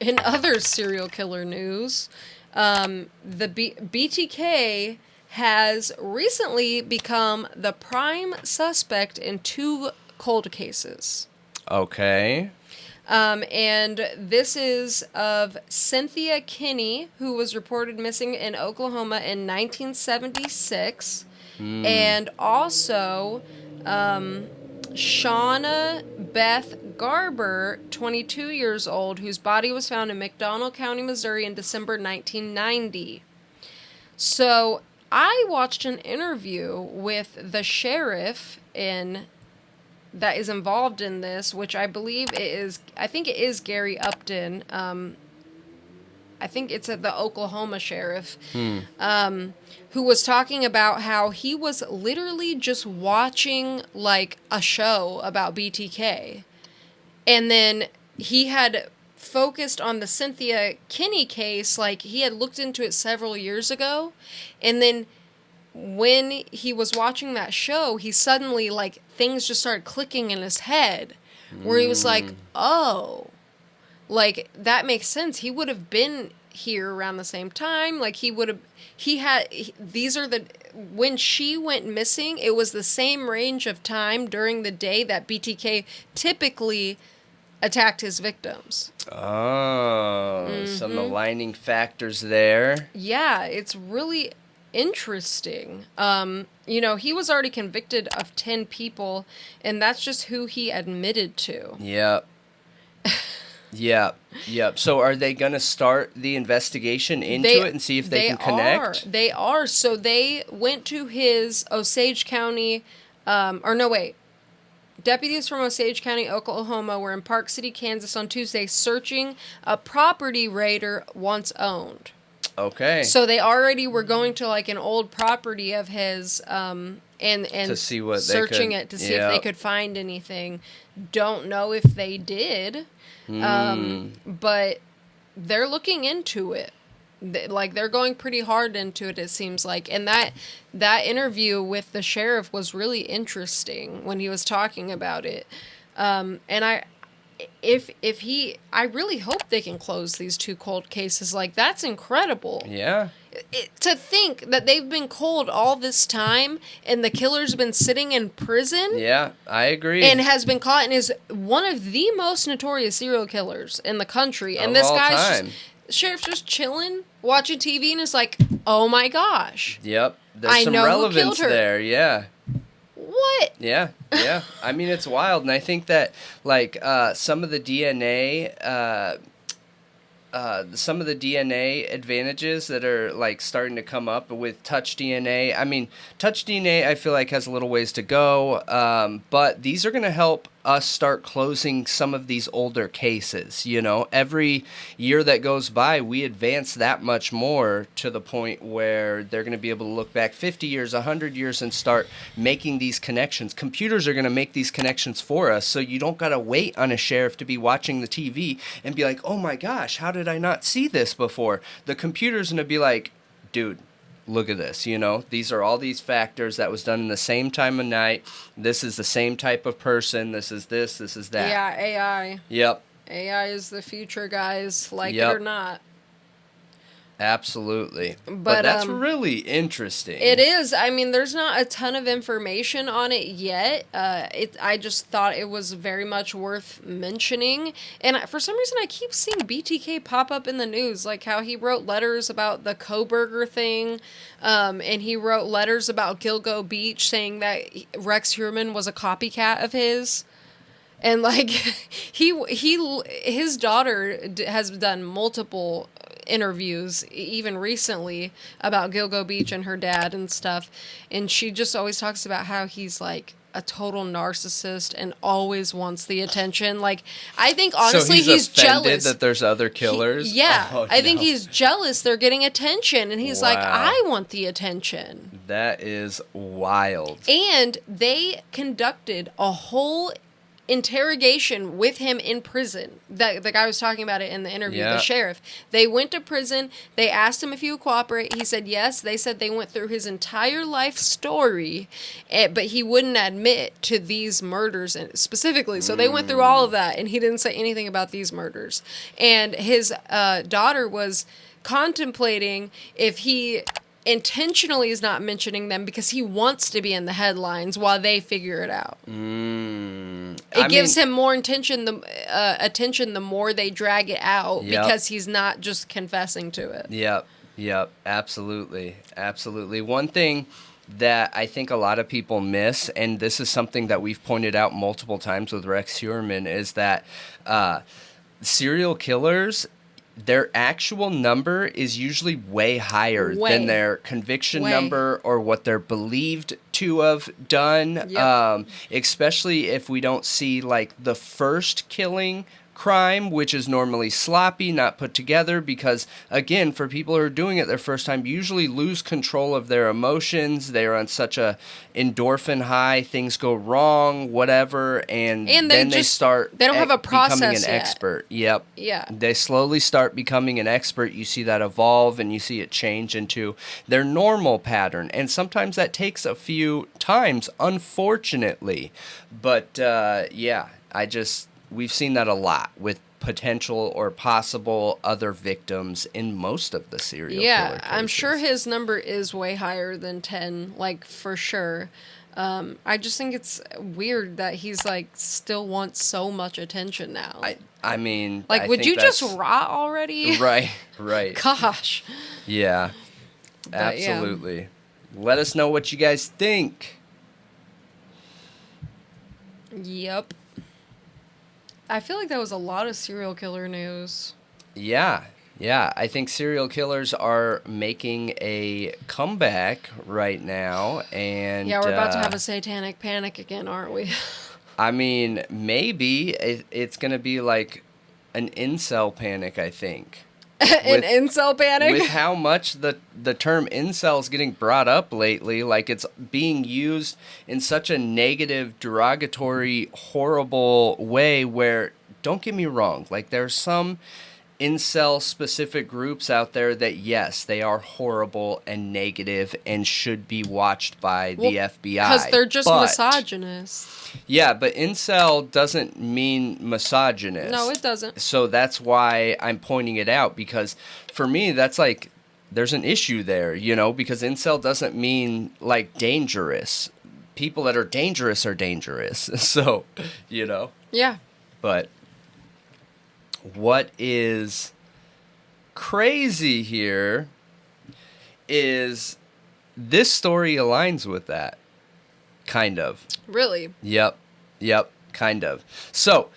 In other serial killer news, BTK has recently become the prime suspect in 2 cold cases. Okay. And this is of Cynthia Kinney, who was reported missing in Oklahoma in 1976. And also Shauna Beth Garber, 22 years old, whose body was found in McDonald County, Missouri in December 1990. So I watched an interview with the sheriff that is involved in this, which I believe I think it is Gary Upton. I think it's the Oklahoma sheriff, who was talking about how he was literally just watching like a show about BTK. And then he had focused on the Cynthia Kinney case, like he had looked into it several years ago. And then when he was watching that show, he suddenly, like, things just started clicking in his head, where he was like, oh, like, that makes sense. He would have been here around the same time. Like, when she went missing, it was the same range of time during the day that BTK typically attacked his victims. Oh, some aligning factors there. Yeah, it's really interesting. He was already convicted of 10 people, and that's just who he admitted to. Yep. So are they going to start the investigation into it and see if they can connect? They are. So they went to his Osage County, Deputies from Osage County, Oklahoma, were in Park City, Kansas on Tuesday searching a property Raider once owned. Okay. So they already were going to like an old property of his, and to see what searching they could, it to see if they could find anything. Don't know if they did, but they're looking into it. They're going pretty hard into it. It seems like, and that interview with the sheriff was really interesting when he was talking about it. And I really hope they can close these 2 cold cases. Like, that's incredible. Yeah. To think that they've been cold all this time and the killer's been sitting in prison. Yeah, I agree. And has been caught and is one of the most notorious serial killers in the country. And of this all guy's time. Sheriff's just chilling, watching TV, and is like, oh my gosh. Yep. There's some relevance there. Yeah. What? Yeah. I mean, it's wild, and I think that like some of the DNA advantages that are like starting to come up with touch DNA. I mean, touch DNA I feel like has a little ways to go, but these are going to help us start closing some of these older cases. Every year that goes by, we advance that much more to the point where they're going to be able to look back 50 years, 100 years, and start making these connections. Computers are going to make these connections for us, so you don't got to wait on a sheriff to be watching the TV and be like, oh my gosh, how did I not see this before? The computer's going to be like, dude, look at this, these are all these factors that was done in the same time of night. This is the same type of person. This is this is that. Yeah, AI. Yep. AI is the future, guys, it or not. Absolutely. But that's really interesting. It is. I mean, there's not a ton of information on it yet. I just thought it was very much worth mentioning. And for some reason, I keep seeing BTK pop up in the news, like how he wrote letters about the Koberger thing. And he wrote letters about Gilgo Beach saying that Rex Heuermann was a copycat of his. And like his daughter has done multiple interviews even recently about Gilgo Beach and her dad and stuff, and she just always talks about how he's like a total narcissist and always wants the attention. Like, I think honestly so he's jealous that there's other killers. I think he's jealous they're getting attention, and he's like, I want the attention. That is wild. And they conducted a whole interrogation with him in prison. The guy was talking about it in the interview, Yeah. the sheriff. They went to prison. They asked him if he would cooperate. He said yes. They said they went through his entire life story, but he wouldn't admit to these murders specifically. So they went through all of that, and he didn't say anything about these murders. And his daughter was contemplating if he intentionally is not mentioning them because he wants to be in the headlines while they figure it out. It gives him more attention the more they drag it out, because he's not just confessing to it. Yep, absolutely. One thing that I think a lot of people miss, and this is something that we've pointed out multiple times with Rex Heuermann, is that serial killers, their actual number is usually way higher than their conviction number or what they're believed to have done. Especially if we don't see like the first killing crime, which is normally sloppy, not put together, because again, for people who are doing it their first time, usually lose control of their emotions. They are on such a endorphin high, things go wrong, whatever, and then they don't have a process becoming an expert. They slowly start becoming an expert. You see that evolve, and you see it change into their normal pattern, and sometimes that takes a few times, unfortunately. But we've seen that a lot with potential or possible other victims in most of the serial killer cases. I'm sure his number is way higher than 10, like, for sure. I just think it's weird that he's, like, still wants so much attention now. I mean... Like, would you just rot already? Right. Gosh. Yeah, absolutely. Let us know what you guys think. Yep. I feel like that was a lot of serial killer news. Yeah. I think serial killers are making a comeback right now, and we're about to have a satanic panic again, aren't we? I mean, maybe it's gonna be like an incel panic, I think. Incel panic? With how much the term incel is getting brought up lately, like it's being used in such a negative, derogatory, horrible way where, don't get me wrong, like there's some incel-specific groups out there that, yes, they are horrible and negative and should be watched by the FBI. Because they're just misogynist. Yeah, but incel doesn't mean misogynist. No, it doesn't. So that's why I'm pointing it out, because for me, that's like, there's an issue there, because incel doesn't mean like dangerous. People that are dangerous. So, Yeah. But what is crazy here is this story aligns with that. Kind of. Really? Yep, kind of. So,